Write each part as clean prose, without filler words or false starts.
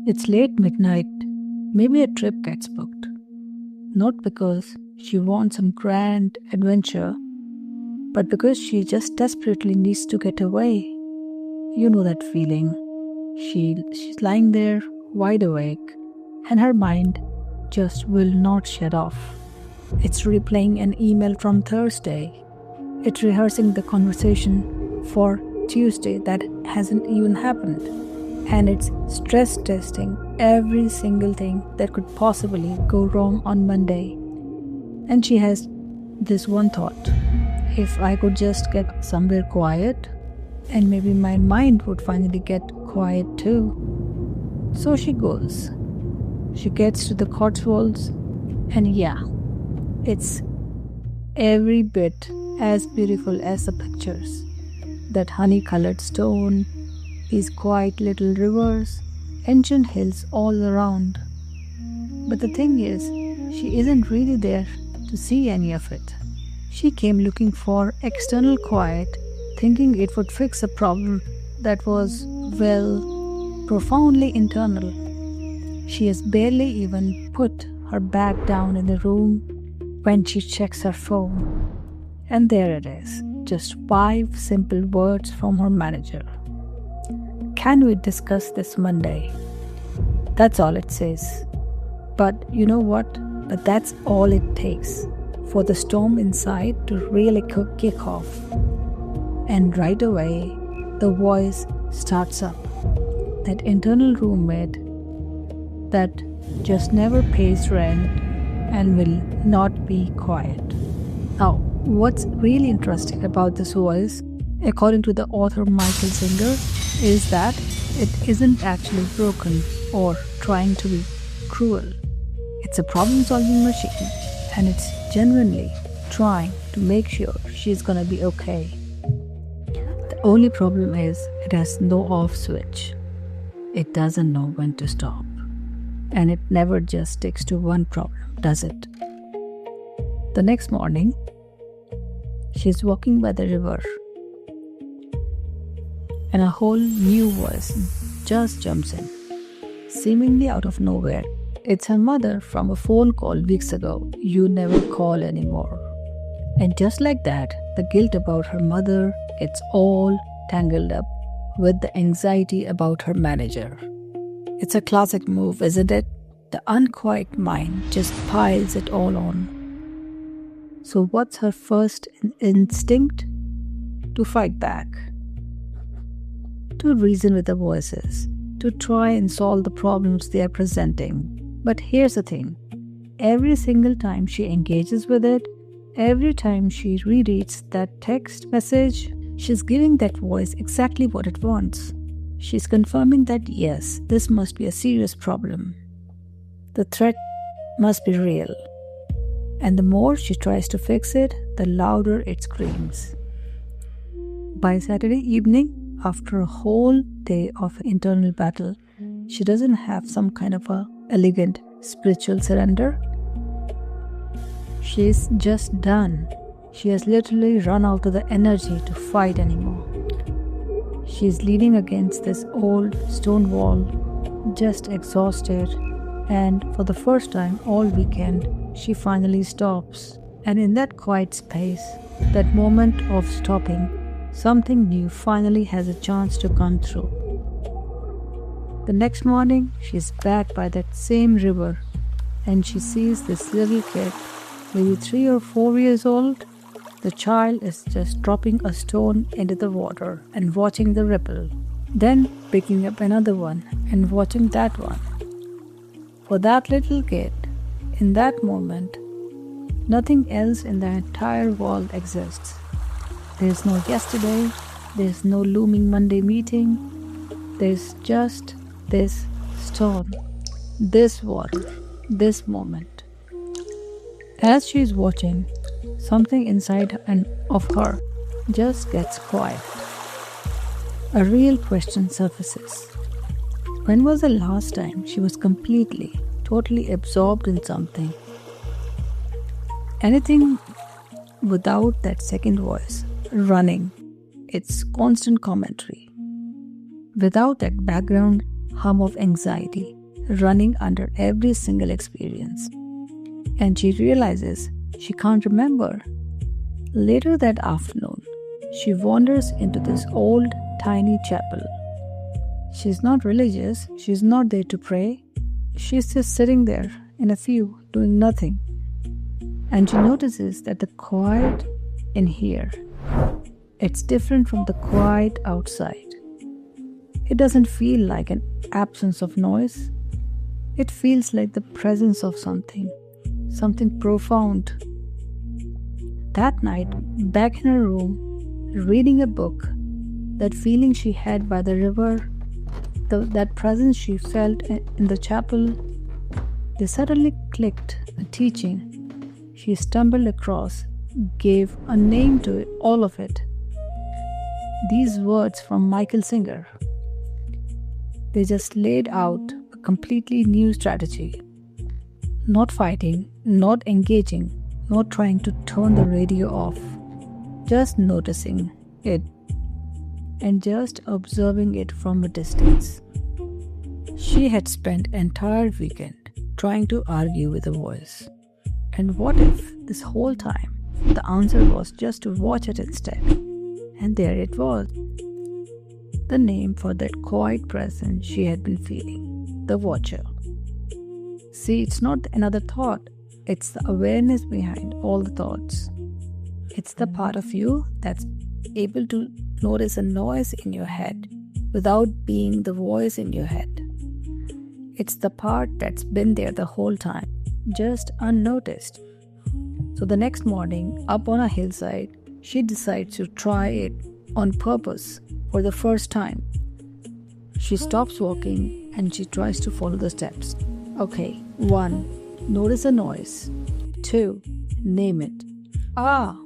It's late midnight. Maybe a trip gets booked. Not because she wants some grand adventure, but because she just desperately needs to get away. You know that feeling. She's lying there, wide awake, and her mind just will not shut off. It's replaying an email from Thursday. It's rehearsing the conversation for Tuesday that hasn't even happened. And it's stress testing every single thing that could possibly go wrong on Monday. And she has this one thought: if I could just get somewhere quiet, and maybe my mind would finally get quiet too. So she goes. She gets to the Cotswolds, and yeah, it's every bit as beautiful as the pictures. That honey-colored stone, these quiet little rivers, ancient hills all around. But the thing is, she isn't really there to see any of it. She came looking for external quiet, thinking it would fix a problem that was, well, profoundly internal. She has barely even put her bag down in the room when she checks her phone. And there it is, just 5 simple words from her manager. Can we discuss this Monday? That's all it says. But you know what? But that's all it takes for the storm inside to really kick off. And right away, the voice starts up. That internal roommate that just never pays rent and will not be quiet. Now, what's really interesting about this voice, according to the author Michael Singer, is that it isn't actually broken or trying to be cruel. It's a problem-solving machine, and it's genuinely trying to make sure she's gonna be okay. The only problem is it has no off switch. It doesn't know when to stop. And it never just sticks to one problem, does it? The next morning, she's walking by the river, and a whole new voice just jumps in, seemingly out of nowhere. It's her mother from a phone call weeks ago. You never call anymore. And just like that, the guilt about her mother gets all tangled up with the anxiety about her manager. It's a classic move, isn't it? The unquiet mind just piles it all on. So what's her first instinct? To fight back. To reason with the voices. To try and solve the problems they are presenting. But here's the thing. Every single time she engages with it, every time she rereads that text message, she's giving that voice exactly what it wants. She's confirming that yes, this must be a serious problem. The threat must be real. And the more she tries to fix it, the louder it screams. By Saturday evening, after a whole day of internal battle, she doesn't have some kind of a elegant spiritual surrender. She's just done. She has literally run out of the energy to fight anymore. She's leaning against this old stone wall, just exhausted, and for the first time all weekend, she finally stops. And in that quiet space, that moment of stopping, something new finally has a chance to come through. The next morning, she's back by that same river, and she sees this little kid, maybe 3 or 4 years old. The child is just dropping a stone into the water and watching the ripple, then picking up another one and watching that one. For that little kid, in that moment, nothing else in the entire world exists. There's no yesterday, there's no looming Monday meeting, there's just this stone, this water, this moment. As she's watching, something inside and of her just gets quiet. A real question surfaces. When was the last time she was completely, totally absorbed in something? Anything without that second voice running its constant commentary. Without that background hum of anxiety running under every single experience. And she realizes she can't remember. Later that afternoon, she wanders into this old, tiny chapel. She's not religious, she's not there to pray. She's just sitting there in a pew, doing nothing. And she notices that the quiet in here, it's different from the quiet outside. It doesn't feel like an absence of noise. It feels like the presence of something profound. That night, back in her room, reading a book, that feeling she had by the river, that presence she felt in the chapel, they suddenly clicked. A teaching she stumbled across gave a name to all of it. These words from Michael Singer. They just laid out a completely new strategy. Not fighting, not engaging, not trying to turn the radio off. Just noticing it and just observing it from a distance. She had spent an entire weekend trying to argue with the voice. And what if this whole time the answer was just to watch it instead? And there it was. The name for that quiet presence she had been feeling, the watcher. See, it's not another thought, it's the awareness behind all the thoughts. It's the part of you that's able to notice a noise in your head without being the voice in your head. It's the part that's been there the whole time, just unnoticed. So the next morning, up on a hillside, she decides to try it on purpose for the first time. She stops walking and she tries to follow the steps. Okay, 1. Notice a noise. 2. Name it. Ah,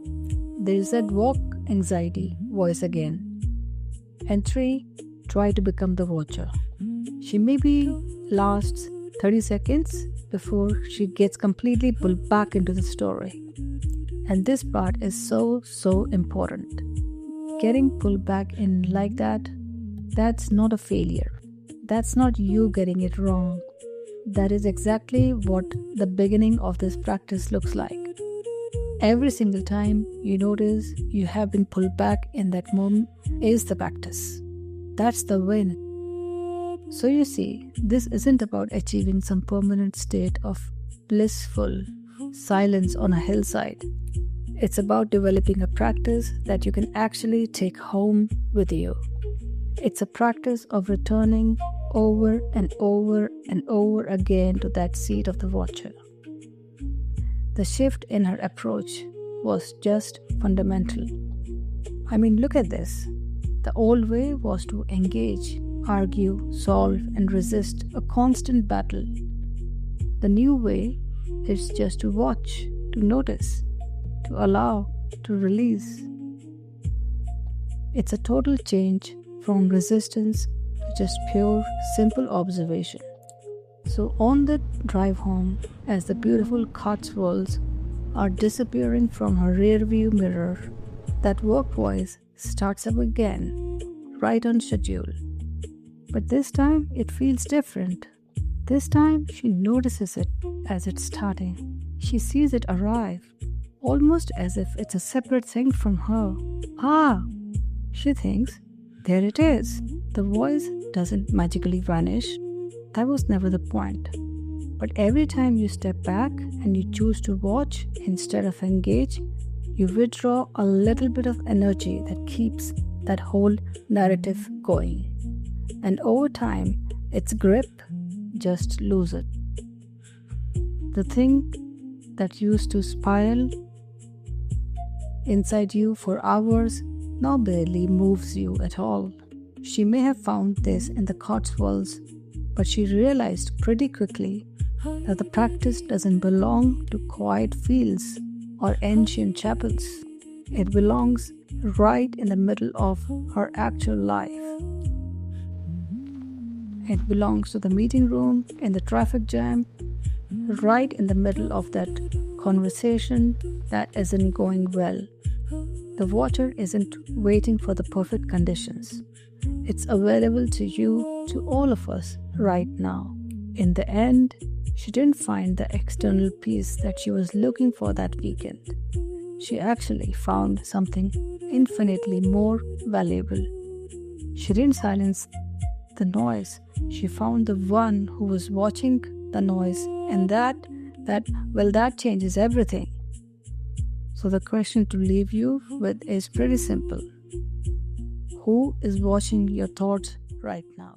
there's that walk anxiety voice again. And 3. Try to become the watcher. She maybe lasts 30 seconds before she gets completely pulled back into the story. And this part is so important. Getting pulled back in like that, that's not a failure. That's not you getting it wrong. That is exactly what the beginning of this practice looks like. Every single time you notice you have been pulled back in that moment is the practice. That's the win. So you see, this isn't about achieving some permanent state of blissful silence on a hillside. It's about developing a practice that you can actually take home with you. It's a practice of returning over and over and over again to that seat of the watcher. The shift in her approach was just fundamental. I mean, look at this. The old way was to engage, argue, solve, and resist a constant battle. The new way is just to watch, to notice, to allow, to release. It's a total change from resistance to just pure, simple observation. So on the drive home, as the beautiful Cotswolds are disappearing from her rearview mirror, that work voice starts up again, right on schedule. But this time it feels different. This time she notices it as it's starting. She sees it arrive, almost as if it's a separate thing from her. Ah, she thinks, there it is. The voice doesn't magically vanish. That was never the point. But every time you step back and you choose to watch instead of engage, you withdraw a little bit of energy that keeps that whole narrative going. And over time, its grip just loses it. The thing that used to spiral inside you for hours now barely moves you at all. She may have found this in the Cotswolds, but she realized pretty quickly that the practice doesn't belong to quiet fields or ancient chapels. It belongs right in the middle of her actual life. It belongs to the meeting room, in the traffic jam, right in the middle of that conversation that isn't going well. The watcher isn't waiting for the perfect conditions. It's available to you, to all of us, right now. In the end, she didn't find the external peace that she was looking for that weekend. She actually found something infinitely more valuable. She didn't silence the noise. She found the one who was watching the noise, and that changes everything. So the question to leave you with is pretty simple. Who is watching your thoughts right now?